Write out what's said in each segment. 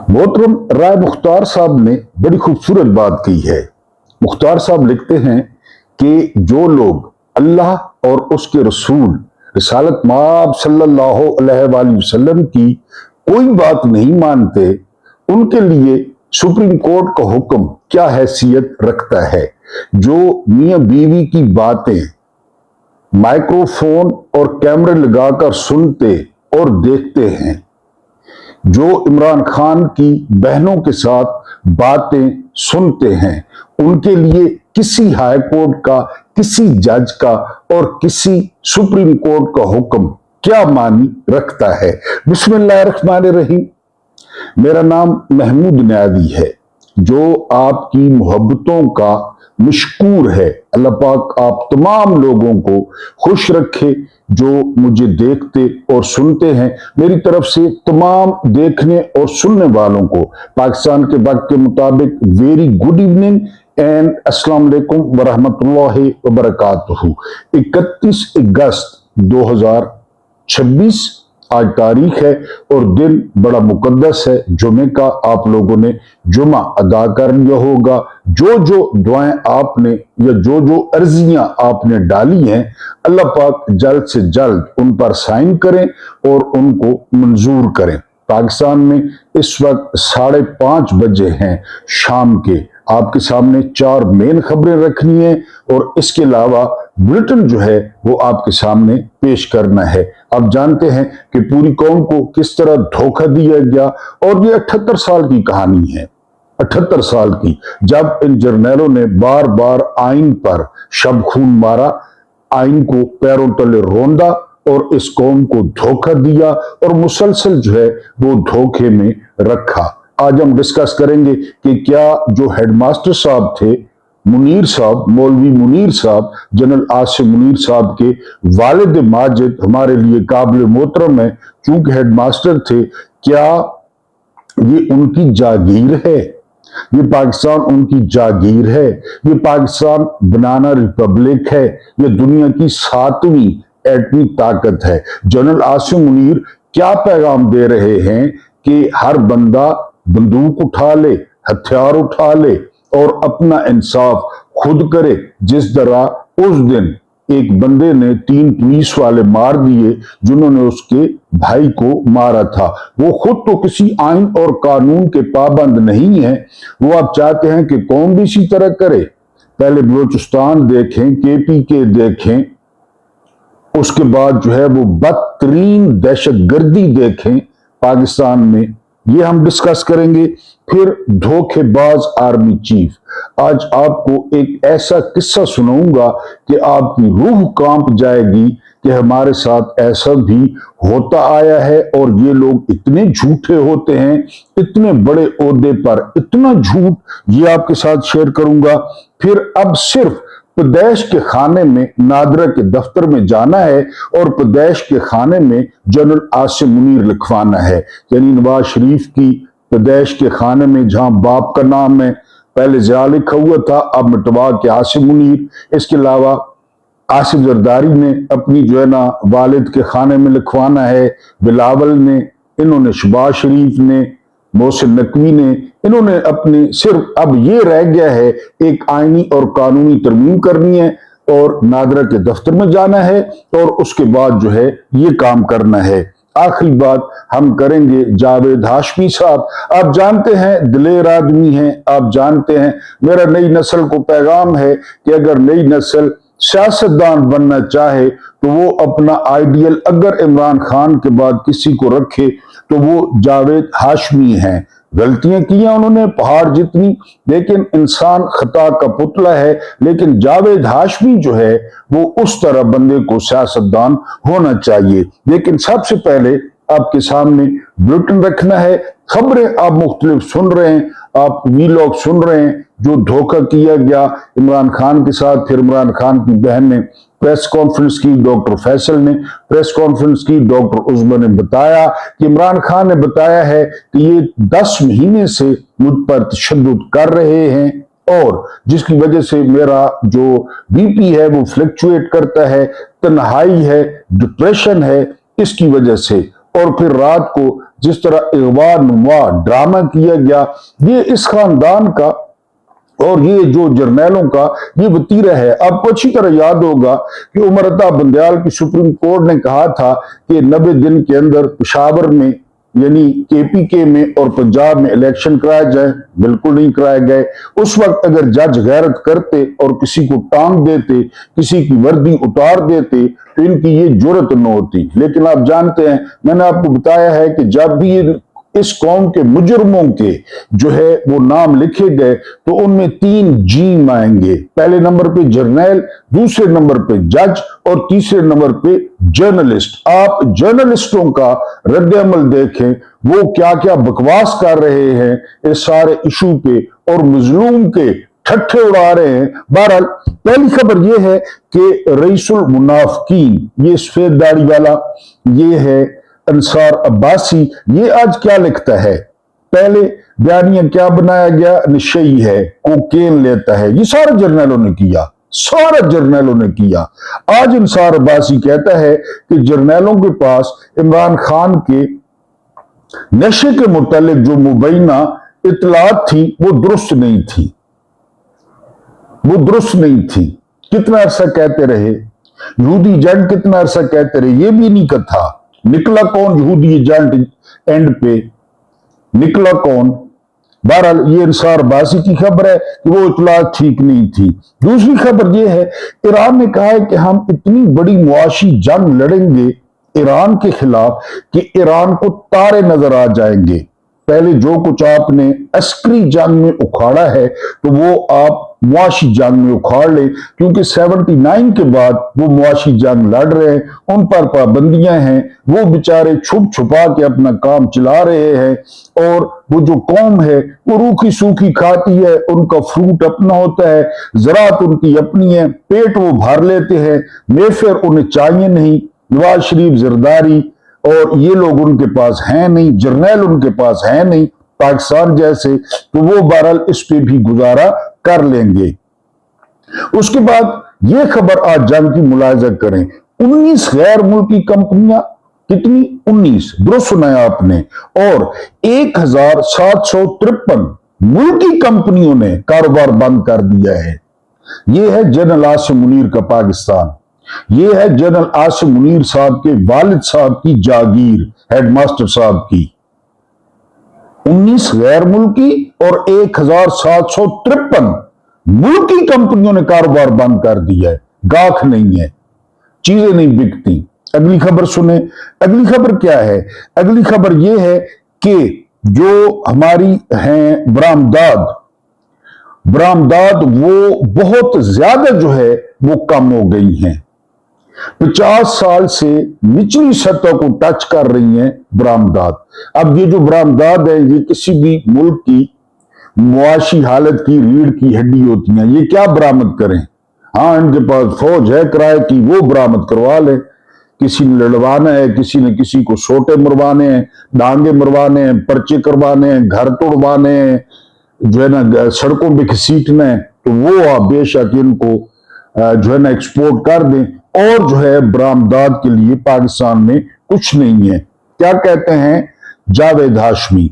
मोहतरम राय मुख्तार साहब ने बड़ी खूबसूरत बात की है। मुख्तार साहब लिखते हैं कि जो लोग अल्लाह और उसके रसूल रिसालत माब सल्लल्लाहु अलैहि वसल्लम की कोई बात नहीं मानते, उनके लिए सुप्रीम कोर्ट का हुक्म क्या हैसियत रखता है। जो मियां बीवी की बातें माइक्रोफोन और कैमरे लगाकर सुनते और देखते हैं, जो इमरान खान की बहनों के साथ बातें सुनते हैं, उनके लिए किसी हाई कोर्ट का, किसी जज का और किसी सुप्रीम कोर्ट का हुक्म क्या मानी रखता है। बिस्मिल्लाहिर्रहमानिर्रहीम। मेरा नाम महमूद न्यावी है, जो आपकी मोहब्बतों का मशकूर है। अल्लाह पाक आप तमाम लोगों को खुश रखे जो मुझे देखते और सुनते हैं। मेरी तरफ से तमाम देखने और सुनने वालों को पाकिस्तान के वक्त के मुताबिक वेरी गुड इवनिंग एंड अस्सलाम वालेकुम वरहमतुल्लाहि वबरकातुहू। 31 अगस्त 2026 आज तारीख है और दिन बड़ा मुकद्दस है। जुमे का आप लोगों ने जुमा अदा कर लिया होगा। जो जो दुआएं आपने या जो जो अर्जियां आपने डाली हैं, अल्लाह पाक जल्द से जल्द उन पर साइन करें और उनको मंजूर करें। पाकिस्तान में इस वक्त 5:30 बजे हैं शाम के। आपके सामने 4 मेन खबरें रखनी है और इसके अलावा बुलेटिन जो है वो आपके सामने पेश करना है। आप जानते हैं कि पूरी कौम को किस तरह धोखा दिया गया और ये 78 साल की कहानी है। 78 साल की, जब इन जर्नैलों ने बार बार आइन पर शब खून मारा, आइन को पैरों तले रोंदा और इस कौम को धोखा दिया और मुसलसल जो है वो धोखे में रखा। आज हम डिस्कस करेंगे कि क्या जो हेडमास्टर साहब थे, मुनीर साहब, मौलवी मुनीर साहब, जनरल आसिम मुनीर साहब के वालिद माजिद हमारे लिए काबिल मोहतरम है चूंकि हेडमास्टर थे, क्या ये उनकी जागीर है? ये पाकिस्तान उनकी जागीर है? ये पाकिस्तान बनाना रिपब्लिक है? ये दुनिया की 7वीं एटमी ताकत है? जनरल आसिम मुनीर क्या पैगाम दे रहे हैं कि हर बंदा बंदूक उठा ले, हथियार उठा ले और अपना इंसाफ खुद करे। जिस तरह उस दिन एक बंदे ने 3 पुलिस वाले मार दिए जिन्होंने उसके भाई को मारा था। वो खुद तो किसी आइन और कानून के पाबंद नहीं है, वो आप चाहते हैं कि कौम भी इसी तरह करे। पहले बलूचिस्तान देखें, KPK देखें, उसके बाद जो है वो बदतरीन दहशतगर्दी देखें पाकिस्तान में। ये हम डिस्कस करेंगे। फिर धोखेबाज आर्मी चीफ, आज आपको एक ऐसा किस्सा सुनाऊंगा कि आपकी रूह कांप जाएगी कि हमारे साथ ऐसा भी होता आया है और ये लोग इतने झूठे होते हैं, इतने बड़े ओहदे पर इतना झूठ, ये आपके साथ शेयर करूंगा। फिर अब सिर्फ प्रदेश के खाने में नादरा के दफ्तर में जाना है और प्रदेश के खाने में जनरल आसिम मुनीर लिखवाना है। यानी नवाज शरीफ की प्रदेश के खाने में जहां बाप का नाम है, पहले ज़िया लिखा हुआ था, अब मिटवा के आसिम मुनीर। इसके अलावा आसिफ जरदारी ने अपनी जो है ना वालिद के खाने में लिखवाना है, बिलावल ने, इन्होंने शहबाज शरीफ ने, मोहसिन नकवी ने, इन्होंने अपने सिर्फ अब ये रह गया है एक आईनी और कानूनी तरमीम करनी है और नादरा के दफ्तर में जाना है और उसके बाद जो है ये काम करना है। आखिरी बात हम करेंगे जावेद हाशमी साहब। आप जानते हैं दिलेर आदमी हैं, आप जानते हैं। मेरा नई नस्ल को पैगाम है कि अगर नई नस्ल सियासतदान बनना चाहे तो वो अपना आइडियल अगर इमरान खान के बाद किसी को रखे तो वो जावेद हाशमी हैं। गलतियां की उन्होंने पहाड़ जितनी, लेकिन इंसान खता का पुतला है। लेकिन जावेद हाशमी जो है वो उस तरह बंदे को सियासतदान होना चाहिए। लेकिन सबसे पहले आपके सामने बुलेटिन रखना है। खबरें आप मुख्तलिफ सुन रहे हैं, आप वीलॉग सुन रहे हैं, जो धोखा किया गया इमरान खान के साथ। फिर इमरान खान की बहन ने प्रेस कॉन्फ्रेंस की, डॉक्टर फैसल ने प्रेस कॉन्फ्रेंस की, डॉक्टर उज़्मा ने बताया कि इमरान खान ने बताया है कि ये 10 महीने से मुझ पर तशद्दुद कर रहे हैं और जिसकी वजह से मेरा जो BP है वो फ्लक्चुएट करता है, तन्हाई है, डिप्रेशन है, इसकी वजह से। और फिर रात को जिस तरह अगवा नुमा ड्रामा किया गया, ये इस खानदान का और ये जो जर्नैलों का ये वतीरा है। आपको अच्छी तरह याद होगा कि उमर अता बंदयाल की सुप्रीम कोर्ट ने कहा था कि 90 दिन के अंदर पेशावर में यानी केपीके में और पंजाब में इलेक्शन कराए जाए। बिल्कुल नहीं कराए गए। उस वक्त अगर जज गैरत करते और किसी को टांग देते, किसी की वर्दी उतार देते, तो इनकी ये जुर्रत न होती। लेकिन आप जानते हैं, मैंने आपको बताया है कि जब भी इस कौम के मुजरमों के जो है वो नाम लिखे गए तो उनमें 3 जीम आएंगे। पहले नंबर पे जर्नैल, दूसरे नंबर पे जज और तीसरे नंबर पे जर्नलिस्ट। आप जर्नलिस्टों का रद्द-ए-अमल देखें, वो क्या क्या बकवास कर रहे हैं इस सारे इशू पे और मजलूम के ठट्ठे उड़ा रहे हैं। बहरहाल पहली खबर यह है कि रईसुल मुनाफिकीन, ये सफेद दाढ़ी वाला, ये है अंसार अब्बासी, ये आज क्या लिखता है। पहले बयानिया क्या बनाया गया, नशई है, कोकेन लेता है। ये सारे जर्नैलों ने किया, सारे जर्नैलों ने किया। आज अंसार अब्बासी कहता है कि जर्नैलों के पास इमरान खान के नशे के मुतालिक जो मुबैना इतलात थी वो दुरुस्त नहीं थी, वो दुरुस्त नहीं थी। कितना अरसा कहते रहे, यहूदी एजेंट कितना अरसा कहते रहे, ये भी नहीं कथा। निकला कौन यहूदी एजेंट, एंड पे निकला कौन। बहरहाल ये अंसार अब्बासी की खबर है कि वो इतलात ठीक नहीं थी। दूसरी खबर ये है, ईरान ने कहा है कि हम इतनी बड़ी मुआशी जंग लड़ेंगे ईरान के खिलाफ कि ईरान को तारे नजर आ जाएंगे। पहले जो कुछ आपने अस्करी जंग में उखाड़ा है तो वो आप मुआशी जंग में उखाड़ ले, क्योंकि 79 के बाद वो मुआशी जंग लड़ रहे हैं, उन पर पाबंदियां हैं, वो बेचारे छुप छुपा के अपना काम चला रहे हैं। और वो जो कौम है वो रूखी सूखी खाती है, उनका फ्रूट अपना होता है, ज़राअत उनकी अपनी है, पेट वो भर लेते हैं, मेफेयर उन्हें चाहिए नहीं। नवाज शरीफ, जरदारी और ये लोग उनके पास हैं नहीं, जर्नैल उनके पास है नहीं पाकिस्तान जैसे, तो वो बहरहाल इस पे भी गुजारा कर लेंगे। उसके बाद ये खबर आज जंग की मुलाहिजा करें, 19 गैर मुल्की कंपनियां, कितनी, 19, दुरुस्त सुना है आपने, और 1753 मुल्की कंपनियों ने कारोबार बंद कर दिया है। यह है जनरल आसिम मुनीर का पाकिस्तान, ये है जनरल आसिम मुनीर साहब के वालिद साहब की जागीर, हेडमास्टर साहब की। 19 गैर मुल्की और 1753 मुल्की कंपनियों ने कारोबार बंद कर दिया है। गाख नहीं है, चीजें नहीं बिकती। अगली खबर सुने। अगली खबर क्या है, अगली खबर यह है कि जो हमारी हैं बरामदात वो बहुत ज्यादा जो है वो कम हो गई हैं। 50 साल से निचली सतह को टच कर रही हैं बरामदात। अब ये जो बरामदात है ये किसी भी मुल्क की मुआशी हालत की रीढ़ की हड्डी होती हैं। ये क्या बरामद करें, हाँ इनके पास फौज है किराए की, वो बरामद करवा ले। किसी ने लड़वाना है, किसी ने किसी को सोटे मरवाने हैं, डांगे मरवाने हैं, पर्चे करवाने हैं, घर तोड़वाने हैं, जो है ना सड़कों पे घसीटना है, तो वो आप बेशक इनको जो है ना एक्सपोर्ट कर दें। और जो है बरामदात के लिए पाकिस्तान में कुछ नहीं है। क्या कहते हैं जावेद हाशमी,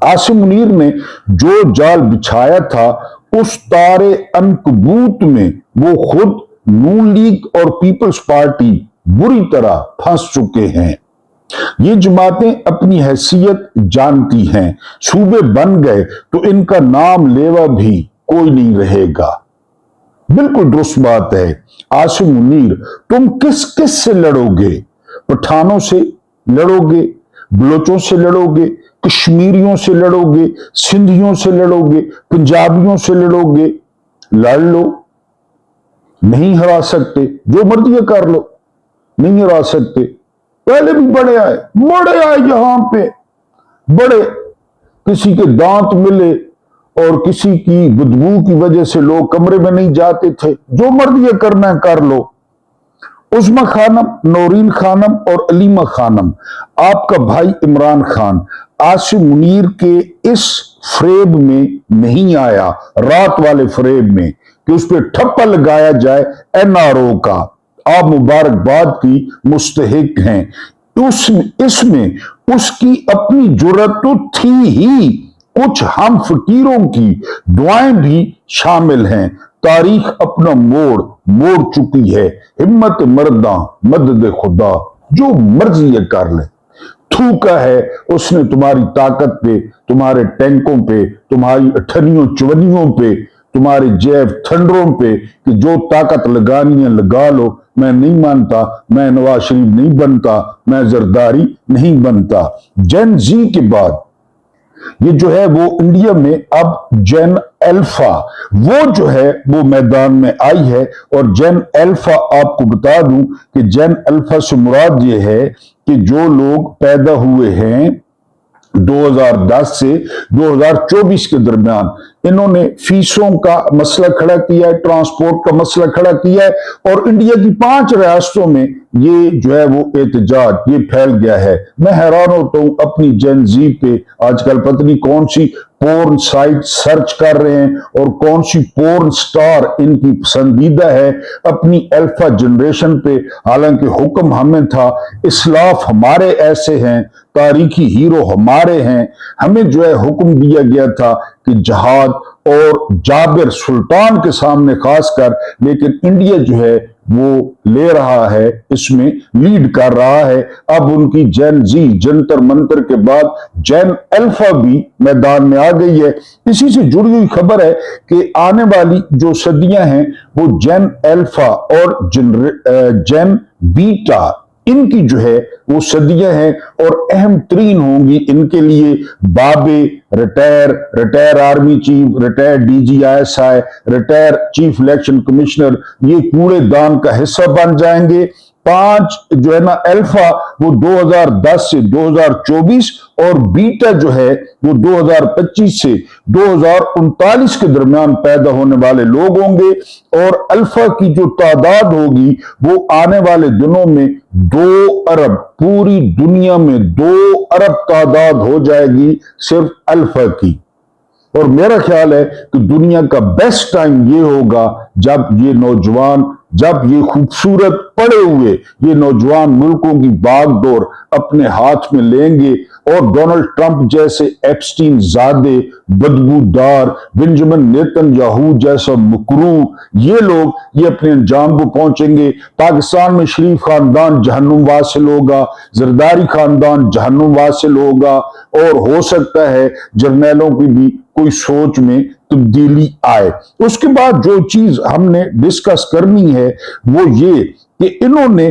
आसिम मुनीर ने जो जाल बिछाया था उस तारे अनकबूत में वो खुद नून लीग और पीपल्स पार्टी बुरी तरह फंस चुके हैं। ये जमातें अपनी हैसियत जानती हैं, सूबे बन गए तो इनका नाम लेवा भी कोई नहीं रहेगा। बिल्कुल दुरुस्त बात है। आसिम मुनीर, तुम किस किस से लड़ोगे? पठानों से लड़ोगे, बलोचों से लड़ोगे, कश्मीरियों से लड़ोगे, सिंधियों से लड़ोगे, पंजाबियों से लड़ोगे, लड़ लो, नहीं हरा सकते, जो मर्जी कर लो, नहीं हरा सकते। पहले भी बड़े आए यहां पे, बड़े किसी के दांत मिले और किसी की बदबू की वजह से लोग कमरे में नहीं जाते थे, जो मर्जी करना है कर लो। उस्मा खानम, नौरीन खानम और अलीमा खानम, आपका भाई इमरान खान आसिम मुनीर के इस फ्रेब में नहीं आया, रात वाले फ्रेब में, कि उस पर ठप्पा लगाया जाए एनआरओ का। आप मुबारकबाद की मुस्तहिक हैं। इसमें उसकी अपनी जुर्रत तो थी ही, कुछ हम फकीरों की दुआएं भी शामिल हैं। तारीख अपना मोड़ चुकी है, हिम्मत मर्दा मदद खुदा, जो मर्जी है कर ले। थूका है उसने तुम्हारी ताकत पे, तुम्हारे टैंकों पे, तुम्हारी अठनियों चवनियों पे, तुम्हारे जैव थंडरों पे कि जो ताकत लगानी है लगा लो। मैं नहीं मानता, मैं नवाज शरीफ नहीं बनता, मैं जरदारी नहीं बनता। जेन जी के बाद ये जो है वो इंडिया में अब जेन अल्फा वो जो है वो मैदान में आई है। और जेन अल्फा आपको बता दूं कि जेन अल्फा से मुराद ये है कि जो लोग पैदा हुए हैं 2010 से 2024 के दरमियान, इन्होंने फीसों का मसला खड़ा किया है, ट्रांसपोर्ट का मसला खड़ा किया है और इंडिया की 5 रियासतों में ये जो है वो एहतजाज ये फैल गया है। मैं हैरान होता हूं अपनी जेन जी पे, आजकल पता नहीं कौन सी पोर्न साइट सर्च कर रहे हैं और कौन सी पोर्न स्टार इनकी पसंदीदा है अपनी अल्फा जनरेशन पे। हालांकि हुक्म हमें था, इस्लाफ हमारे ऐसे हैं, तारीखी हीरो हमारे हैं, हमें जो है हुक्म दिया गया था कि जहाद और जाबिर सुल्तान के सामने खासकर, लेकिन इंडिया जो है वो ले रहा है, इसमें लीड कर रहा है। अब उनकी जेन जी जंतर मंतर के बाद जेन अल्फा भी मैदान में आ गई है। इसी से जुड़ी हुई खबर है कि आने वाली जो सदियां हैं वो जेन अल्फा और जेन बीटा इनकी जो है वो सदियां हैं और अहम तरीन होंगी इनके लिए। बाबे retire army chief, retire DGISI, retire chief election commissioner, ये कूड़ेदान का हिस्सा बन जाएंगे। 5 जो है ना अल्फा वो 2010 से 2024 और बीटा जो है वो 2025 से 2039 के दरमियान पैदा होने वाले लोग होंगे। और अल्फा की जो तादाद होगी वो आने वाले दिनों में 2 अरब, पूरी दुनिया में 2 अरब तादाद हो जाएगी सिर्फ अल्फा की। और मेरा ख्याल है कि दुनिया का बेस्ट टाइम ये होगा जब ये नौजवान, जब ये खूबसूरत पड़े हुए ये नौजवान मुल्कों की बागडोर अपने हाथ में लेंगे और डोनाल्ड ट्रंप जैसे एप्स्टीन ज़ादे, बदबूदार, बेंजामिन नेतन्याहू जैसा मुकरू, ये लोग ये अपने अंजाम को पहुंचेंगे। पाकिस्तान में शरीफ खानदान जहन्नुम वासिल होगा, जरदारी खानदान जहन्नुम वासिल होगा और हो सकता है जर्नैलों की भी कोई सोच में तब्दीली आए। उसके बाद जो चीज हमने डिस्कस करनी है वो ये कि इन्होंने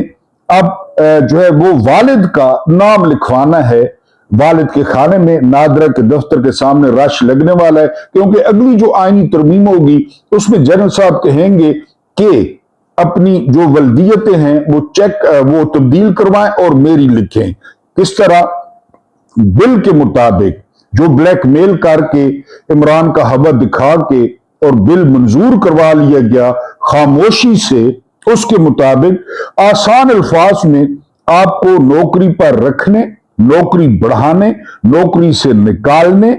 अब जो है वो वालिद का नाम लिखवाना है। वालिद के खाने में नादरा के दफ्तर के सामने रश लगने वाला है, क्योंकि अगली जो आईनी तरमीम होगी उसमें जनरल साहब कहेंगे कि अपनी जो वल्दियतें हैं वो तब्दील करवाएं और मेरी लिखें। किस तरह? बिल के मुताबिक जो ब्लैकमेल करके इमरान का हवा दिखा के और बिल मंजूर करवा लिया गया खामोशी से, उसके मुताबिक आसान अल्फाज में आपको नौकरी पर रखने, नौकरी बढ़ाने, नौकरी से निकालने,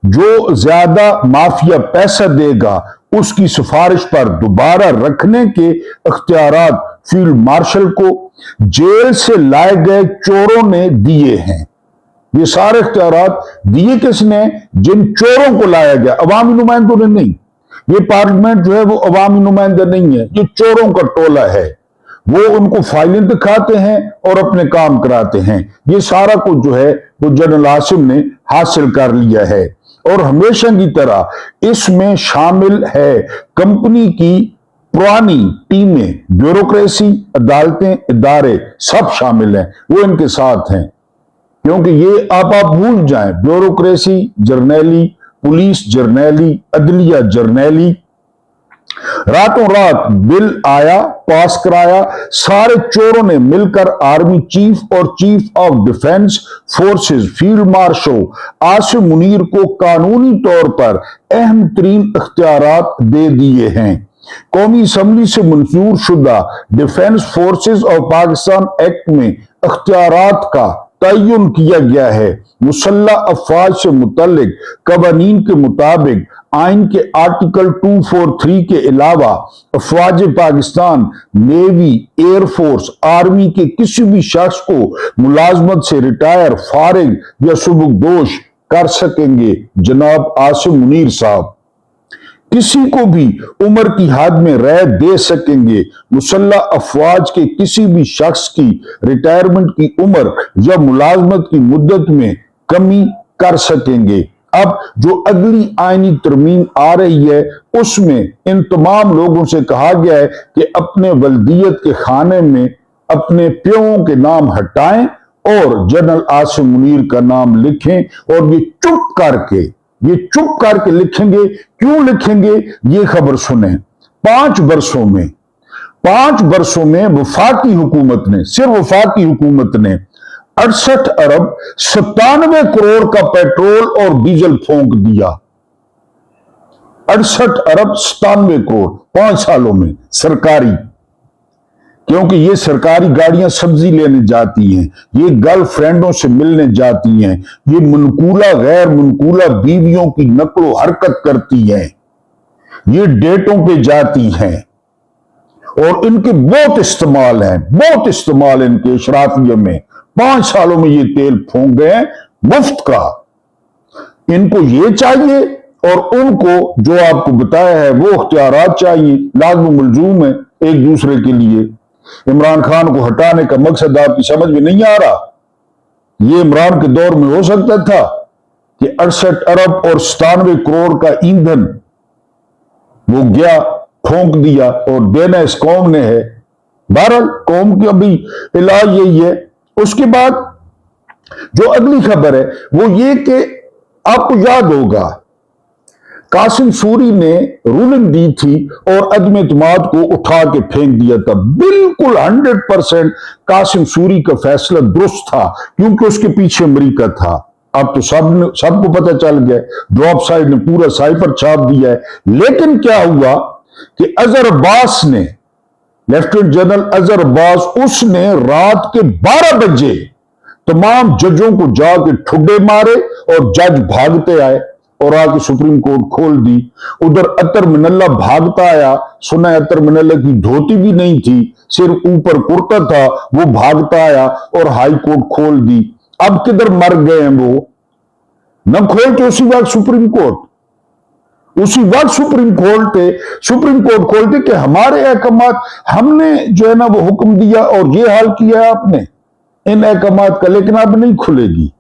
जो ज्यादा माफिया पैसा देगा उसकी सिफारिश पर दोबारा रखने के इख्तियारात फील्ड मार्शल को जेल से लाए गए चोरों ने दिए हैं। ये सारे इख्तियारात दिए किसने? जिन चोरों को लाया गया, अवामी नुमाइंदों ने नहीं। ये पार्लियामेंट जो है वो अवामी नुमाइंदा नहीं है, ये चोरों का टोला है। वो उनको फाइलें दिखाते हैं और अपने काम कराते हैं। ये सारा कुछ जो है वो जनरल आसिम ने हासिल कर लिया है। और हमेशा की तरह इसमें शामिल है कंपनी की पुरानी टीमें, ब्यूरोक्रेसी, अदालतें, इदारे सब शामिल हैं, वो इनके साथ हैं। क्योंकि ये आप भूल जाएं, ब्यूरोक्रेसी जर्नैली, पुलिस जर्नैली, अदलिया जर्नैली, रातों रात बिल आया, पास कराया, सारे चोरों ने मिलकर आर्मी चीफ और chief of defence forces field marshal Asim Munir को कानूनी तौर पर अहम तरीन इख्तियारात दे दिए हैं। कौमी असम्बली से मंजूर शुदा defence forces of Pakistan act में इख्तियारात का तयन किया गया है। मुसल्लह अफवाज से मुतल्लिक कवानीन के मुताबिक आइन के आर्टिकल 243 के अलावा अफवाज पाकिस्तान, नेवी, एयरफोर्स, आर्मी के किसी भी शख्स को मुलाजमत से रिटायर, फारिग या सुबकदोश कर सकेंगे। जनाब आसिम मुनीर साहब किसी को भी उम्र की हद में रह दे सकेंगे। मुसल्लह अफवाज के किसी भी शख्स की रिटायरमेंट की उम्र या मुलाजमत की मुद्दत में कमी कर सकेंगे। अब जो अगली आईनी तरमीम आ रही है उसमें इन तमाम लोगों से कहा गया है कि अपने वल्दियत के खाने में अपने प्यों के नाम हटाएं और जनरल आसिम मुनीर का नाम लिखें और ये चुप करके लिखेंगे। क्यों लिखेंगे ये खबर सुने। 5 वर्षों में वफाकी हुकूमत ने, सिर्फ वफाकी हुकूमत ने 68 अरब 97 करोड़ का पेट्रोल और डीजल फूंक दिया। 68 अरब 97 करोड़ 5 सालों में सरकारी, क्योंकि ये सरकारी गाड़ियां सब्जी लेने जाती हैं, ये गर्लफ्रेंडों से मिलने जाती हैं, ये मनकूला गैर मनकूला बीवियों की नकलो हरकत करती हैं, ये डेटों पे जाती हैं और इनके बहुत इस्तेमाल इनके शराफियों में। 5 सालों में ये तेल फूंक गए मुफ्त का। इनको ये चाहिए और उनको जो आपको बताया है वो इख्तियारात चाहिए, लाज़िम मलज़ूम है एक दूसरे के लिए। इमरान खान को हटाने का मकसद आपकी समझ में नहीं आ रहा। ये इमरान के दौर में हो सकता था कि 68 अरब और 97 करोड़ का ईंधन वो गया फूंक दिया और देना इस कौम ने है। बहरहाल कौम की अभी इलाज यही है। उसके बाद जो अगली खबर है वो ये कि आपको याद होगा कासिम सूरी ने रूलिंग दी थी और अदम एतमाद को उठा के फेंक दिया था। बिल्कुल 100% कासिम सूरी का फैसला दुरुस्त था क्योंकि उसके पीछे अमेरिका था। अब तो सबको पता चल गया, ड्रॉप साइड ने पूरा साइफर छाप दिया है। लेकिन क्या हुआ कि अजहर अब्बास ने, लेफ्टिनेंट जनरल अजहर अब्बास, उसने रात के 12 बजे तमाम जजों को जाके ठुड्डे मारे और जज भागते आए और आके सुप्रीम कोर्ट खोल दी। उधर अतर मिनल्ला भागता आया, सुना अतर मिनल्ला की धोती भी नहीं थी, सिर्फ ऊपर कुर्ता था, वो भागता आया और हाई कोर्ट खोल दी। अब किधर मर गए हैं वो, न खोलते उसी वक्त सुप्रीम कोर्ट सुप्रीम कोर्ट खोलते कि हमारे अहकामात, हमने जो है ना वो हुक्म दिया और ये हाल किया आपने इन अहकामात का, लेकिन अब नहीं खुलेगी,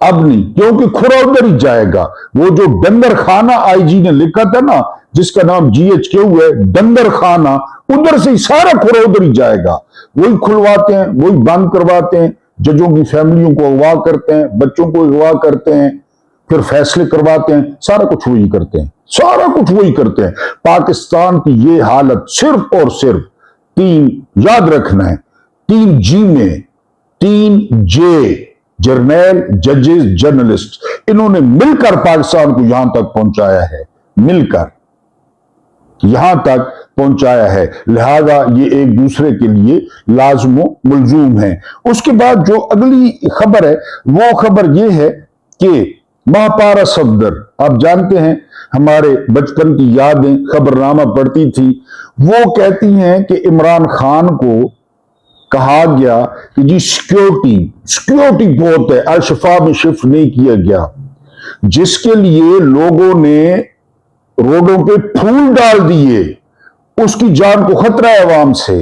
अब नहीं, क्योंकि खुरा उधर ही जाएगा। वो जो डंगर खाना आईजी ने लिखा था ना, जिसका नाम GHQ है, डंगर खाना, उधर से ही सारा खुरा उधर ही जाएगा। वही खुलवाते हैं, वही बंद करवाते हैं, जजों की फैमिलियों को अगवा करते हैं, बच्चों को अगवा करते हैं, फिर फैसले करवाते हैं, सारा कुछ वही करते हैं। पाकिस्तान की ये हालत सिर्फ और सिर्फ 3, याद रखना है, 3 G में, 3 J, जर्नल, जजेस, जर्नलिस्ट, इन्होंने मिलकर पाकिस्तान को यहां तक पहुंचाया है, लिहाजा ये एक दूसरे के लिए लाज़िमो मुलज़ूम है। उसके बाद जो अगली खबर है वो खबर ये है कि महापारा सफदर, आप जानते हैं हमारे बचपन की यादें खबरनामा पढ़ती थी, वो कहती हैं कि इमरान खान को कहा गया कि जी सिक्योरिटी बहुत है, अल-शफा में शिफ्ट नहीं किया गया, जिसके लिए लोगों ने रोडों पे फूल डाल दिए, उसकी जान को खतरा है अवाम से।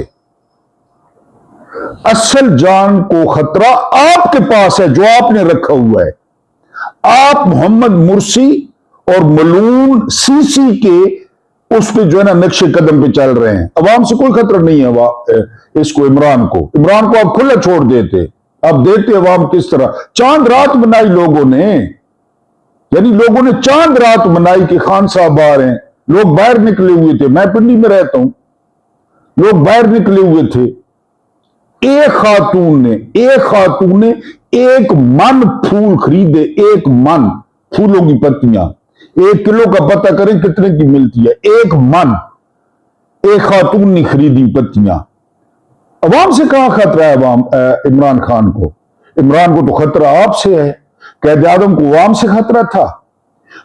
असल जान को खतरा आपके पास है जो आपने रखा हुआ है। आप मोहम्मद मुर्सी और मलून सीसी के उस पे जो है ना नक्शे कदम पे चल रहे हैं। अवाम से कोई खतरा नहीं है इसको, इमरान को आप खुला छोड़ देते। अब देते अवाम किस तरह चांद रात बनाई लोगों ने, यानी लोगों ने चांद रात बनाई कि खान साहब आ रहे हैं। लोग बाहर निकले हुए थे, मैं पिंडी में रहता हूं, लोग बाहर निकले हुए थे। एक खातून ने 1 मन फूल खरीदे, 1 मन फूलों की पत्तियां, 1 किलो का पता करें कितने की मिलती है, 1 मन एक खातून ने खरीदी पत्तियां। अवाम से कहां खतरा है इमरान खान को तो खतरा आपसे है। कैद आदम को अवाम से खतरा था।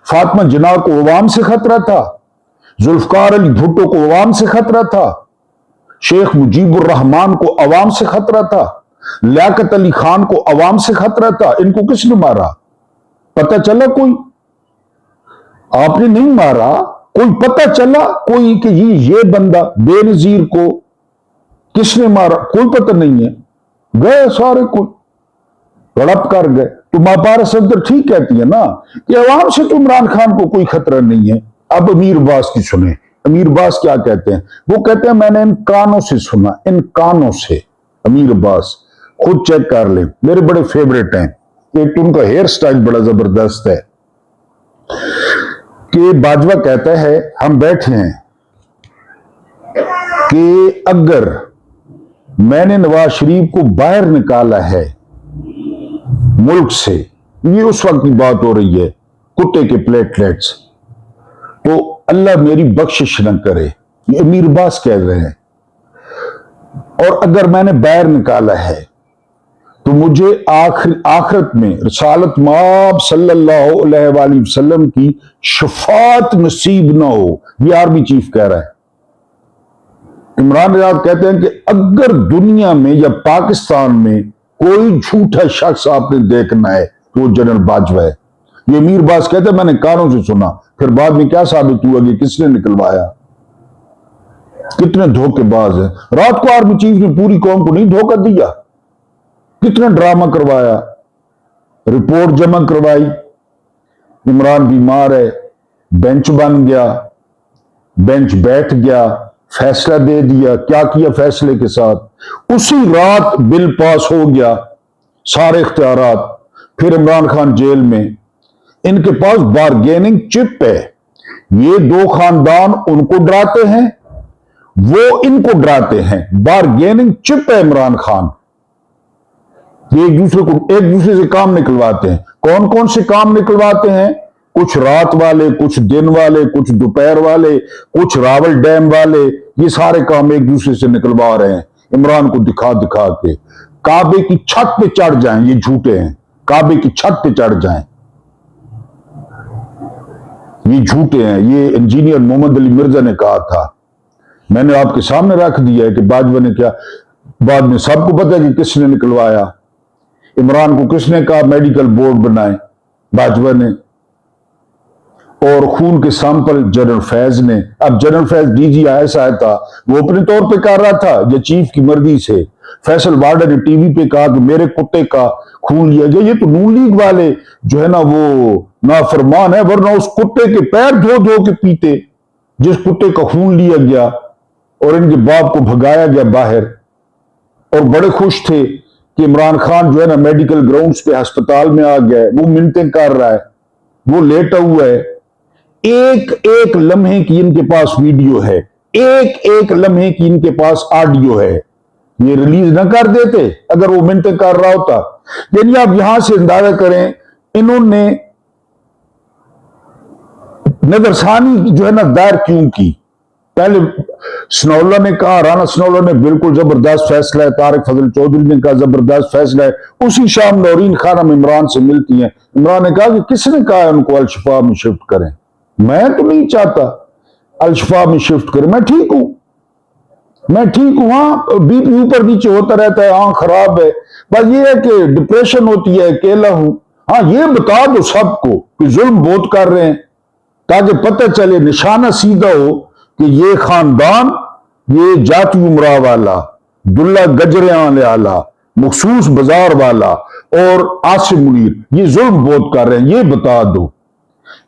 फातिमा जिन्ना को अवाम से खतरा था, जुल्फकार अली भुट्टो को अवाम से खतरा था, शेख मुजीबुर रहमान को अवाम से खतरा था, लियाकत अली खान को अवाम से खतरा था। इनको किसने मारा? पता चला कोई? आपने नहीं मारा, कोई पता चला कोई कि ये बंदा बेनजीर को किसने मारा? कोई पता नहीं है। गए सारे कोई गड़प कर गए। तो मापारा सदर ठीक कहती है ना कि अवाम से तो इमरान खान को कोई खतरा नहीं है। अब अमीर बास की सुने, अमीर बास क्या कहते हैं? वो कहते हैं मैंने इन कानों से सुना, इन कानों से। अमीर बास खुद चेक कर ले, मेरे बड़े फेवरेट हैं। एक तो उनका हेयर स्टाइल बड़ा जबरदस्त है कि बाजवा कहता है हम बैठे हैं कि अगर मैंने नवाज शरीफ को बाहर निकाला है मुल्क से, ये उस वक्त की बात हो रही है, कुत्ते के प्लेटलेट्स, तो अल्लाह मेरी बख्शिश न करे, ये अमीर बास कह रहे हैं। और अगर मैंने बाहर निकाला है तो मुझे आखिरत में रसालत माब सल्लल्लाहु अलैहि वसल्लम की शफात नसीब ना हो। ये आर्मी चीफ कह रहा है। इमरान रियाद कहते हैं कि अगर दुनिया में या पाकिस्तान में कोई झूठा शख्स आपने देखना है तो वो जनरल बाजवा है। ये अमीर बास कहते हैं मैंने कानों से सुना। फिर बाद में क्या साबित हुआ कि किसने निकलवाया? कितने धोखेबाज है। रात को आर्मी चीफ ने पूरी कौम को नहीं धोखा दिया, कितना ड्रामा करवाया, रिपोर्ट जमा करवाई। इमरान बीमार है, बेंच बन गया, बेंच बैठ गया, फैसला दे दिया। क्या किया फैसले के साथ? उसी रात बिल पास हो गया, सारे इख्तियारात। फिर इमरान खान जेल में। इनके पास बारगेनिंग चिप है। ये दो खानदान उनको डराते हैं, वो इनको डराते हैं। बारगेनिंग चिप है इमरान खान। ये एक दूसरे से काम निकलवाते हैं। कौन कौन से काम निकलवाते हैं? कुछ रात वाले, कुछ दिन वाले, कुछ दोपहर वाले, कुछ रावल डैम वाले। ये सारे काम एक दूसरे से निकलवा रहे हैं इमरान को दिखा दिखा के। काबे की छत पे चढ़ जाएं, ये झूठे हैं। काबे की छत पे चढ़ जाएं, ये झूठे हैं। ये इंजीनियर मोहम्मद अली मिर्जा ने कहा था, मैंने आपके सामने रख दिया है कि बाजवा ने क्या। बाद में सबको पता है कि किसने निकलवाया। इमरान को किसने कहा मेडिकल बोर्ड बनाए? बाजवा ने। और खून के सैंपल जनरल फैज ने। अब जनरल फैज DGIS आया था, वो अपने तौर पे कर रहा था या चीफ की मर्जी से? फैसल वार्डर ने टीवी पे कहा कि मेरे कुत्ते का खून लिया गया। ये तो नून लीग वाले जो है ना वो नाफरमान है, वरना उस कुत्ते के पैर धो धो के पीते जिस कुत्ते का खून लिया गया और इनके बाप को भगाया गया बाहर। और बड़े खुश थे कि इमरान खान जो है ना मेडिकल ग्राउंड्स पे अस्पताल में आ गया है, वो मिन्नतें कर रहा है, वो लेटा हुआ है। एक एक लम्हे की इनके पास वीडियो है, एक एक लम्हे की इनके पास ऑडियो है। ये रिलीज ना कर देते अगर वो मिन्नतें कर रहा होता। यानी आप यहां से अंदाजा करें इन्होंने नजरसानी जो है ना दायर क्यों की। पहले स्नौला ने कहा, राणा स्नौला ने बिल्कुल जबरदस्त फैसला है, तारिक फजल चौधरी ने कहा जबरदस्त फैसला है। उसी शाम नौरीन खानम इमरान से मिलती हैं। इमरान ने कहा कि किसने कहा उनको अल-शिफा में शिफ्ट करें? मैं तो नहीं चाहता अल-शिफा में शिफ्ट करें, मैं ठीक हूं, मैं ठीक हूं। हाँ BP ऊपर नीचे होता रहता है, आंख खराब है, बस ये है कि डिप्रेशन होती है, अकेला हूं। हाँ ये बता दो सबको कि जुल्म बहुत कर रहे हैं, ताकि पता चले, निशाना सीधा हो कि ये खानदान, ये जाती उमरा वाला, दुल्ला गजरियां वाला, मखसूस बाजार वाला और आसिम मुनीर ये जुल्म बहुत कर रहे हैं, ये बता दो।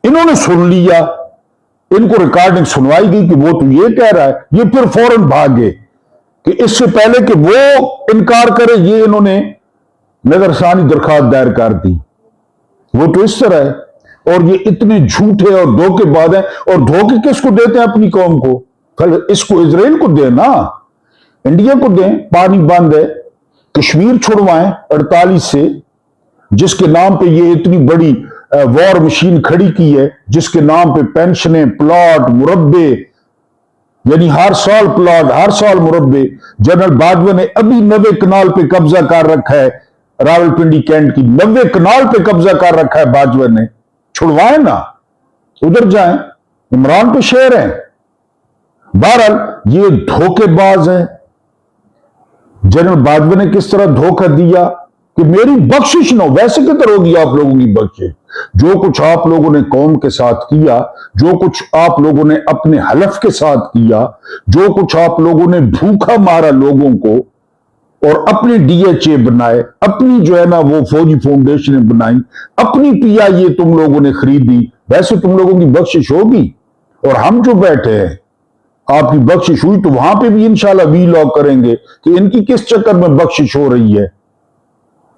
इन्होंने सुन लिया, इनको रिकॉर्डिंग सुनवाई गई कि वो तो ये कह रहा है। ये फिर फौरन भागे कि इससे पहले कि वो इनकार करे, ये इन्होंने नजरसानी दरखास्त दायर कर दी। वो तो इस तरह है। और ये इतने झूठे और धोखेबाज हैं। और धोखे किसको देते हैं? अपनी कौम को। फिर इसको इजराइल को दें ना, इंडिया को दें। पानी बंद है, कश्मीर छुड़वाएं 48 से, जिसके नाम पे ये इतनी बड़ी वॉर मशीन खड़ी की है, जिसके नाम पे पेंशनें, प्लॉट, मुरब्बे, यानी हर साल प्लॉट, हर साल मुरब्बे। जनरल बाजवा ने अभी 90 कनाल पे कब्जा कर रखा है, रावलपिंडी कैंट की 90 कनाल पे कब्जा कर रखा है बाजवा ने। छुड़वाए ना, उधर जाएं, इमरान तो शेर हैं। बहरहाल ये धोखेबाज हैं। जनरल बाजवा ने किस तरह धोखा दिया कि मेरी बख्शिश न हो, वैसे किधर होगी आप लोगों की बख्शिश? जो कुछ आप लोगों ने कौम के साथ किया, जो कुछ आप लोगों ने अपने हलफ के साथ किया, जो कुछ आप लोगों ने भूखा मारा लोगों को और अपने डीएचए बनाए, अपनी जो है ना वो फौजी फाउंडेशन बनाई, अपनी पीआईए तुम लोगों ने खरीदी, वैसे तुम लोगों की बख्शिश होगी? और हम जो बैठे हैं, आपकी बख्शिश हुई तो वहां पे भी इंशाल्लाह वीलॉग करेंगे कि इनकी किस चक्कर में बख्शिश हो रही है।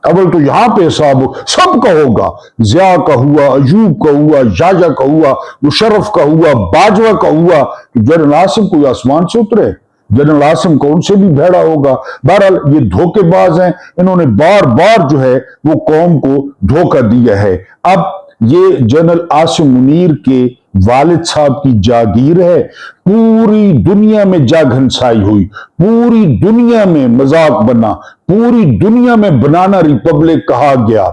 अव्वल तो यहां पे हिसाब सबका होगा, जिया का हुआ, अयूब का हुआ, याजा का हुआ, मुशर्रफ का हुआ, बाजवा का हुआ, कि जनरल आसिम कोई आसमान से उतरे? जनरल आसिम को उनसे भी भेड़ा होगा। बहरहाल ये धोखेबाज हैं, इन्होंने बार बार जो है वो कौम को धोखा दिया है। अब ये जनरल आसिम मुनीर के वालिद साहब की जागीर है। पूरी दुनिया में जा घनसाई हुई, पूरी दुनिया में मजाक बना, पूरी दुनिया में बनाना रिपब्लिक कहा गया।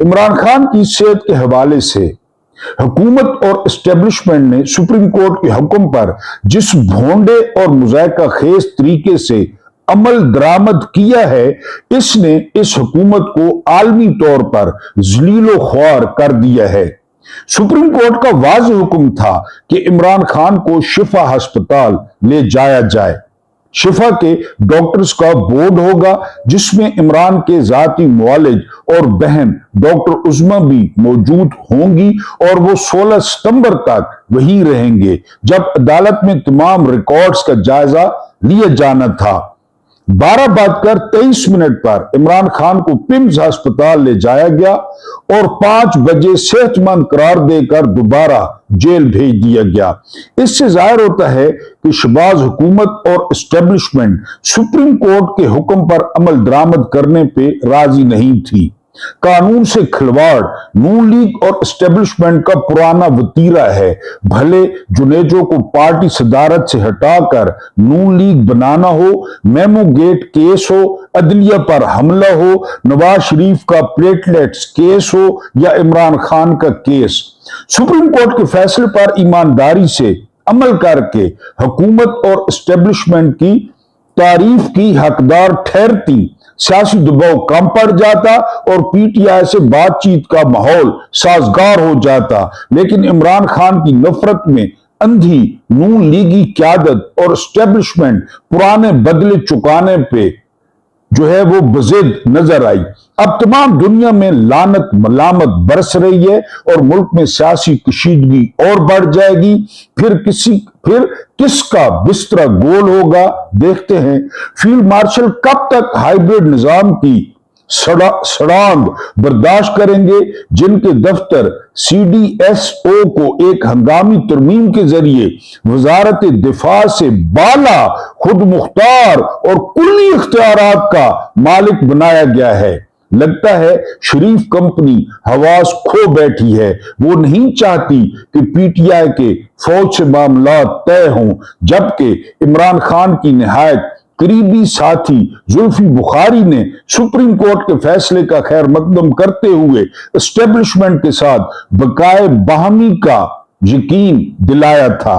इमरान खान की सेहत के हवाले से हुकूमत और एस्टेब्लिशमेंट ने सुप्रीम कोर्ट के हुक्म पर जिस भोंडे और मुज़ायका खेज तरीके से अमल दरामद किया है, इसने इस हुकूमत को आलमी तौर पर जलीलो ख्वार कर दिया है। सुप्रीम कोर्ट का वाज़ेह हुक्म था कि इमरान खान को शिफा अस्पताल ले जाया जाए। शिफा के डॉक्टर्स का बोर्ड होगा जिसमें इमरान के जाती मुआलिज और बहन डॉक्टर उज़मा भी मौजूद होंगी और वो 16 सितंबर तक वही रहेंगे, जब अदालत में तमाम रिकॉर्ड्स का जायजा लिया जाना था। 12:23 पर इमरान खान को पिम्स अस्पताल ले जाया गया और 5 बजे सेहतमंद करार देकर दोबारा जेल भेज दिया गया। इससे जाहिर होता है कि शहबाज हुकूमत और एस्टेब्लिशमेंट सुप्रीम कोर्ट के हुक्म पर अमल दरामद करने पे राजी नहीं थी। कानून से खिलवाड़ नून लीग और एस्टेब्लिशमेंट का पुराना वतीरा है। भले जुनेजो को पार्टी सदारत से हटाकर नून लीग बनाना हो, मेमो गेट केस हो, अदलिया पर हमला हो, नवाज शरीफ का प्लेटलेट्स केस हो या इमरान खान का केस, सुप्रीम कोर्ट के फैसले पर ईमानदारी से अमल करके हुकूमत और एस्टेब्लिशमेंट की तारीफ की हकदार ठहरती, सियासी दबाव कम पड़ जाता और पीटीआई से बातचीत का माहौल साजगार हो जाता। लेकिन इमरान खान की नफरत में अंधी नून लीगी क्यादत और एस्टेब्लिशमेंट पुराने बदले चुकाने पे जो है वो बजिद नजर आई। अब तमाम दुनिया में लानत मलामत बरस रही है और मुल्क में सियासी कशीदगी और बढ़ जाएगी। फिर किसका बिस्तरा गोल होगा, देखते हैं। फील्ड मार्शल कब तक हाइब्रिड निजाम की सड़ांग बर्दाश्त करेंगे, जिनके दफ्तर सीडीएसओ को एक हंगामी तरमीम के जरिए वजारत दिफा से बाला खुद मुख्तार और कुल्ली इख्तियारात का मालिक बनाया गया है। लगता है शरीफ कंपनी हवास खो बैठी है। वो नहीं चाहती कि पीटीआई के फौज से मामला तय हों, जबकि इमरान खान की निहायत करीबी साथी जुल्फी बुखारी ने सुप्रीम कोर्ट के फैसले का खैर मकदम करते हुए एस्टेब्लिशमेंट के साथ बकाए बाहमी का यकीन दिलाया था।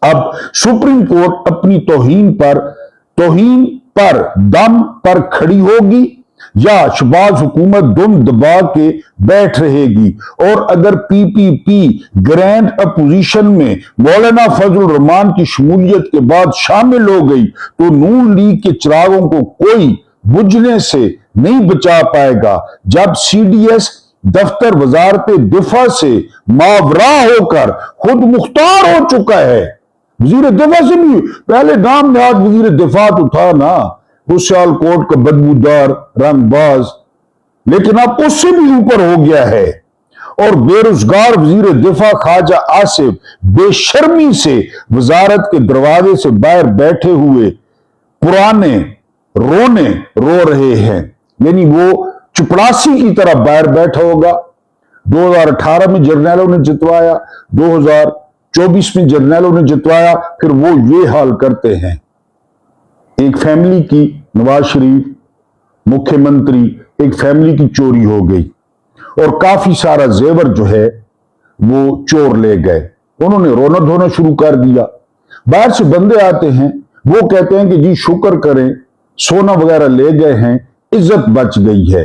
अब सुप्रीम कोर्ट अपनी तौहीन पर दम पर खड़ी होगी या शहबाज हुकूमत दुम दबा के बैठ रहेगी? और अगर पीपीपी ग्रैंड अपोजिशन में मौलाना फजल रहमान की शमूलियत के बाद शामिल हो गई तो नून लीग के चिरागों को कोई बुझने से नहीं बचा पाएगा। जब सीडीएस दफ्तर वजारत दिफा से मावरा होकर खुद मुख्तार हो चुका है, वजीर दिफा से भी पहले नाम नहाद वजीर दिफा तो था ना, उस सियालकोट का बदबूदार रंगबाज, लेकिन अब उससे भी ऊपर हो गया है। और बेरोजगार वजीर दिफा ख्वाजा आसिफ बेशर्मी से वजारत के दरवाजे से बाहर बैठे हुए पुराने रोने रो रहे हैं, यानी वो चपड़ासी की तरह बाहर बैठा होगा। 2018 में जर्नैलों ने जितवाया, 2024 में जर्नैलों ने जितवाया, फिर वो ये हाल करते हैं। एक फैमिली की, नवाज शरीफ मुख्यमंत्री, एक फैमिली की चोरी हो गई और काफी सारा जेवर जो है वो चोर ले गए। उन्होंने रोना धोना शुरू कर दिया। बाहर से बंदे आते हैं, वो कहते हैं कि जी शुक्र करें, सोना वगैरह ले गए हैं, इज्जत बच गई है।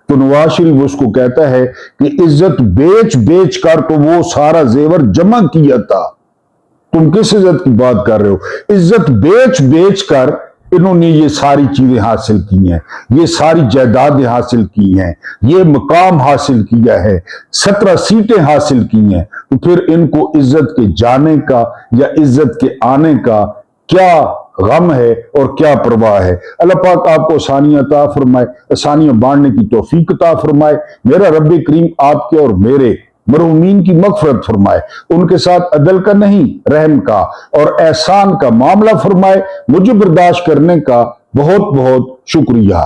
तो नवाज शरीफ उसको कहता है कि इज्जत बेच बेच कर तो वो सारा जेवर जमा किया था, तुम किस इज्जत की बात कर रहे हो? इज्जत बेच बेच कर इन्होंने ये सारी चीजें हासिल की हैं, ये सारी जायदादें हासिल की हैं, ये मकाम हासिल किया है, 17 सीटें हासिल की हैं। तो फिर इनको इज्जत के जाने का या इज्जत के आने का क्या गम है और क्या परवाह है। अल्लाह पाक आपको आसानियां अता फरमाए, आसानियां बांटने की तौफीक अता फरमाए। मेरा रब करीम आपके और मेरे मरहूमीन की मगफरत फरमाए, उनके साथ अदल का नहीं रहम का और एहसान का मामला फरमाए। मुझे बर्दाश्त करने का बहुत बहुत शुक्रिया।